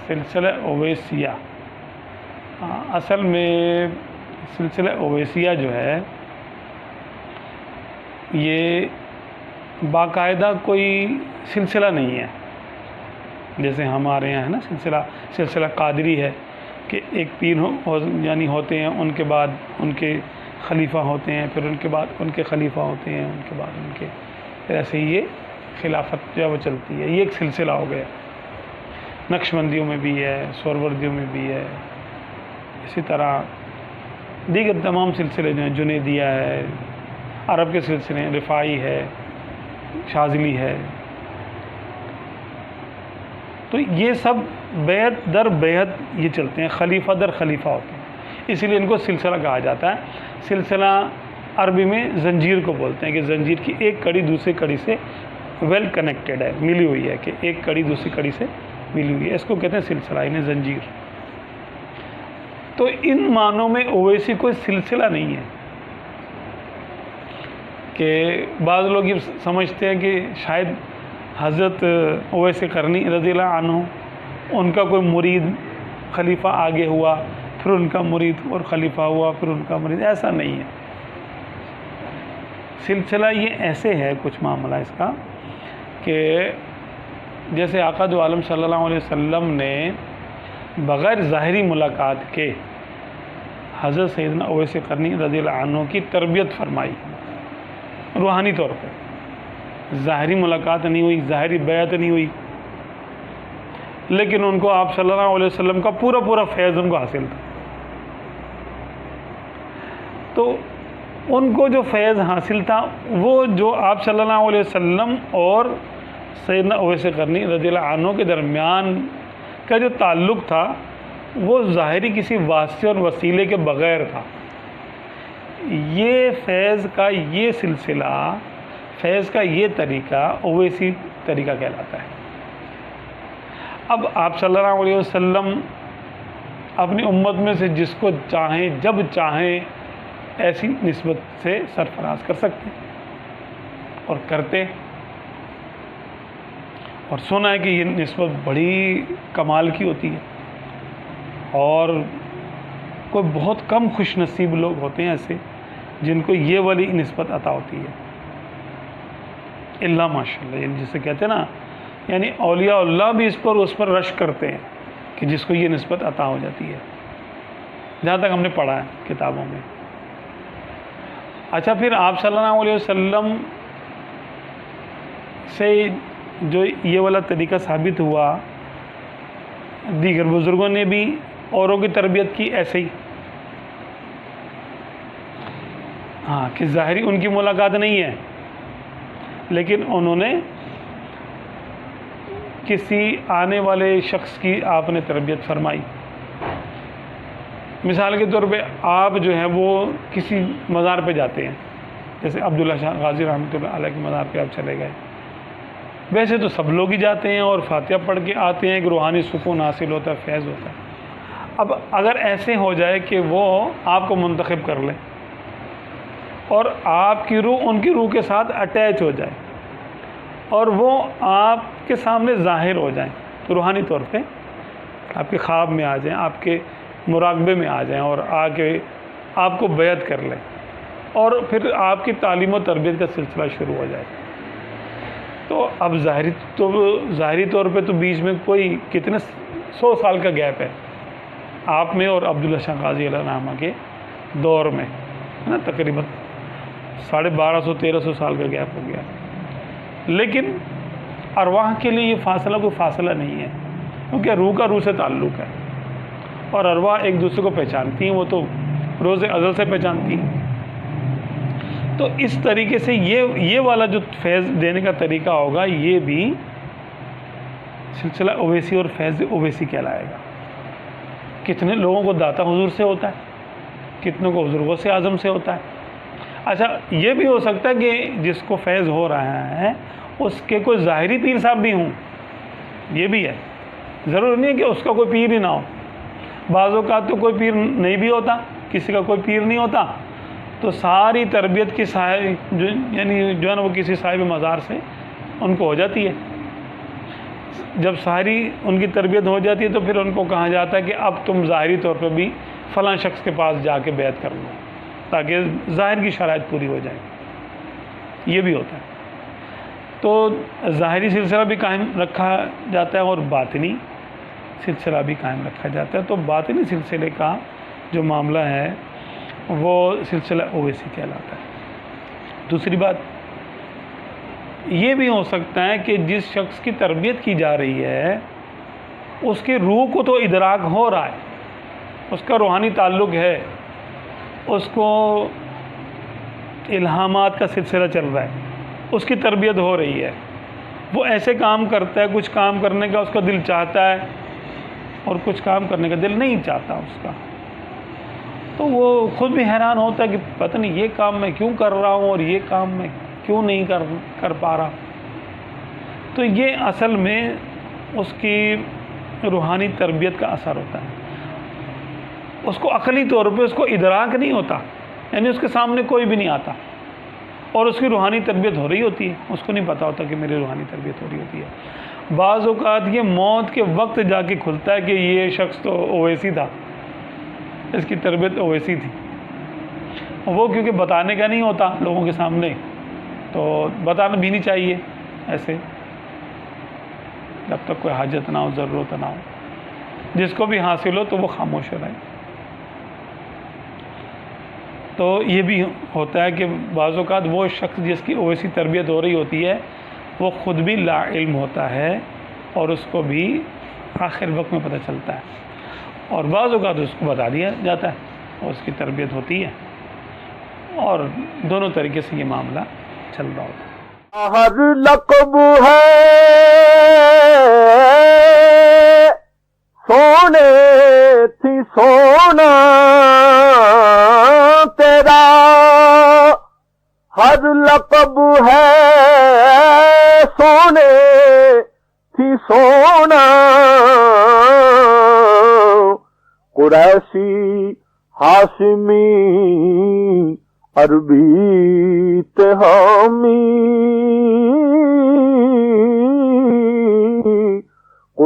سلسلہ اویسیہ، اصل میں سلسلہ اویسیہ جو ہے یہ باقاعدہ کوئی سلسلہ نہیں ہے، جیسے ہمارے یہاں ہے نا سلسلہ قادری ہے کہ ایک پیر یعنی ہوتے ہیں، ان کے بعد ان کے خلیفہ ہوتے ہیں، پھر ان کے بعد ان کے خلیفہ ہوتے ہیں، ان کے بعد ان کے، پھر ایسے ہی یہ خلافت جو ہے وہ چلتی ہے، یہ ایک سلسلہ ہو گیا۔ نقشبندیوں میں بھی ہے، سہروردیوں میں بھی ہے، اسی طرح دیگر تمام سلسلے جو ہیں، جنیدیہ ہے، عرب کے سلسلے ہیں، رفاعی ہے، شاذلی ہے، تو یہ سب بیعت در بیعت یہ چلتے ہیں، خلیفہ در خلیفہ ہوتے ہیں، اسی لیے ان کو سلسلہ کہا جاتا ہے۔ سلسلہ عربی میں زنجیر کو بولتے ہیں کہ زنجیر کی ایک کڑی دوسری کڑی سے ویل کنیکٹڈ ہے، ملی ہوئی ہے، کہ ایک کڑی دوسری کڑی سے ملی ہوئی ہے، اس کو کہتے ہیں سلسلہ، یعنی زنجیر۔ تو ان معنوں میں اویسی کوئی سلسلہ نہیں ہے کہ بعض لوگ یہ سمجھتے ہیں کہ شاید حضرت اویس قرنی رضی اللہ عنہ ان کا کوئی مرید خلیفہ آگے ہوا، پھر ان کا مرید اور خلیفہ ہوا، پھر ان کا مرید، ایسا نہیں ہے۔ سلسلہ یہ ایسے ہے کچھ معاملہ اس کا کہ جیسے آقا دو عالم صلی اللہ علیہ وسلم نے بغیر ظاہری ملاقات کے حضرت سیدنا اویس قرنی رضی اللہ عنہ کی تربیت فرمائی روحانی طور پہ، ظاہری ملاقات نہیں ہوئی، ظاہری بیعت نہیں ہوئی، لیکن ان کو آپ صلی اللہ علیہ وسلم کا پورا فیض ان کو حاصل تھا۔ تو ان کو جو فیض حاصل تھا وہ جو آپ صلی اللہ علیہ وسلم اور سیدنا اویس قرنی رضی اللہ عنہ کے درمیان کا جو تعلق تھا وہ ظاہری کسی واسطے اور وسیلے کے بغیر تھا۔ یہ فیض کا یہ سلسلہ، فیض کا یہ طریقہ اویسی طریقہ کہلاتا ہے۔ اب آپ صلی اللہ علیہ وسلم اپنی امت میں سے جس کو چاہیں جب چاہیں ایسی نسبت سے سرفراز کر سکتے اور کرتے، اور سنا ہے کہ یہ نسبت بڑی کمال کی ہوتی ہے، اور کوئی بہت کم خوش نصیب لوگ ہوتے ہیں ایسے جن کو یہ والی نسبت عطا ہوتی ہے، اللہ ماشاء اللہ، یعنی جسے کہتے ہیں نا، یعنی اولیاء اللہ بھی اس پر رش کرتے ہیں کہ جس کو یہ نسبت عطا ہو جاتی ہے، جہاں تک ہم نے پڑھا ہے کتابوں میں۔ اچھا، پھر آپ صلی اللہ علیہ وسلم سے جو یہ والا طریقہ ثابت ہوا، دیگر بزرگوں نے بھی اوروں کی تربیت کی ایسے ہی، ہاں، کہ ظاہری ان کی ملاقات نہیں ہے، لیکن انہوں نے کسی آنے والے شخص کی آپ نے تربیت فرمائی۔ مثال کے طور پہ آپ جو ہے وہ کسی مزار پہ جاتے ہیں، جیسے عبداللہ شاہ غازی رحمۃ اللہ علیہ کے مزار پہ آپ چلے گئے، ویسے تو سب لوگ ہی جاتے ہیں اور فاتحہ پڑھ کے آتے ہیں کہ روحانی سکون حاصل ہوتا ہے، فیض ہوتا ہے۔ اب اگر ایسے ہو جائے کہ وہ آپ کو منتخب کر لیں اور آپ کی روح ان کی روح کے ساتھ اٹیچ ہو جائے اور وہ آپ کے سامنے ظاہر ہو جائیں، تو روحانی طور پہ آپ کے خواب میں آ جائیں، آپ کے مراقبے میں آ جائیں اور آ کے آپ کو بیعت کر لیں، اور پھر آپ کی تعلیم و تربیت کا سلسلہ شروع ہو جائے، تو اب ظاہری طور پہ تو بیچ میں کوئی کتنے 100 سال کا گیپ ہے آپ میں اور عبداللہ شاہ غازی علیہ الرحمہ کے دور میں، ہے نا، تقریباً 1250-1300 سال کا گیپ ہو گیا، لیکن ارواح کے لیے یہ فاصلہ کوئی فاصلہ نہیں ہے، کیونکہ روح کا روح سے تعلق ہے، اور ارواح ایک دوسرے کو پہچانتی ہیں، وہ تو روز ازل سے پہچانتی ہیں۔ تو اس طریقے سے یہ والا جو فیض دینے کا طریقہ ہوگا، یہ بھی سلسلہ اویسی اور فیض اویسی کہلائے گا۔ کتنے لوگوں کو داتا حضور سے ہوتا ہے، کتنوں کو حضور غوث اعظم سے ہوتا ہے۔ اچھا، یہ بھی ہو سکتا ہے کہ جس کو فیض ہو رہا ہے اس کے کوئی ظاہری پیر صاحب بھی ہوں، یہ بھی ہے، ضرور نہیں ہے کہ اس کا کوئی پیر ہی نہ ہو، بعض اوقات تو کوئی پیر نہیں بھی ہوتا، کسی کا کوئی پیر نہیں ہوتا، تو ساری تربیت کی یعنی جو ہے نا وہ کسی صاحب مزار سے ان کو ہو جاتی ہے۔ جب ساری ان کی تربیت ہو جاتی ہے تو پھر ان کو کہا جاتا ہے کہ اب تم ظاہری طور پہ بھی فلاں شخص کے پاس جا کے بیعت کر لو، تاکہ ظاہر کی شرائط پوری ہو جائیں. یہ بھی ہوتا ہے. تو ظاہری سلسلہ بھی قائم رکھا جاتا ہے اور باطنی سلسلہ بھی قائم رکھا جاتا ہے. تو باطنی سلسلے کا جو معاملہ ہے وہ سلسلہ اویسی کہلاتا ہے. دوسری بات یہ بھی ہو سکتا ہے کہ جس شخص کی تربیت کی جا رہی ہے اس کی روح کو تو ادراک ہو رہا ہے، اس کا روحانی تعلق ہے، اس کو الہامات کا سلسلہ چل رہا ہے، اس کی تربیت ہو رہی ہے، وہ ایسے کام کرتا ہے، کچھ کام کرنے کا اس کا دل چاہتا ہے اور کچھ کام کرنے کا دل نہیں چاہتا اس کا. تو وہ خود بھی حیران ہوتا ہے کہ پتہ نہیں یہ کام میں کیوں کر رہا ہوں اور یہ کام میں کیوں نہیں کر پا رہا. تو یہ اصل میں اس کی روحانی تربیت کا اثر ہوتا ہے. اس کو عقلی طور پہ اس کو ادراک نہیں ہوتا، یعنی اس کے سامنے کوئی بھی نہیں آتا اور اس کی روحانی تربیت ہو رہی ہوتی ہے، اس کو نہیں پتا ہوتا کہ میری روحانی تربیت ہو رہی ہوتی ہے. بعض اوقات یہ موت کے وقت جا کے کھلتا ہے کہ یہ شخص تو اویسی تھا، اس کی تربیت اویسی تھی. وہ کیونکہ بتانے کا نہیں ہوتا لوگوں کے سامنے، تو بتانا بھی نہیں چاہیے ایسے، جب تک کوئی حاجت نہ ہو، ضرورت نہ ہو. جس کو بھی حاصل ہو تو وہ خاموش رہے. تو یہ بھی ہوتا ہے کہ بعض اوقات وہ شخص جس کی اویسی تربیت ہو رہی ہوتی ہے وہ خود بھی لا علم ہوتا ہے اور اس کو بھی آخر وقت میں پتہ چلتا ہے، اور بعض اوقات اس کو بتا دیا جاتا ہے اور اس کی تربیت ہوتی ہے، اور دونوں طریقے سے یہ معاملہ چل رہا ہوتا ہے. ہر لقب ہے سونے تھی سونا تیرا، ہر لقب ہے سونے تھی سونا، قریشی ہاشمی عربی تہامی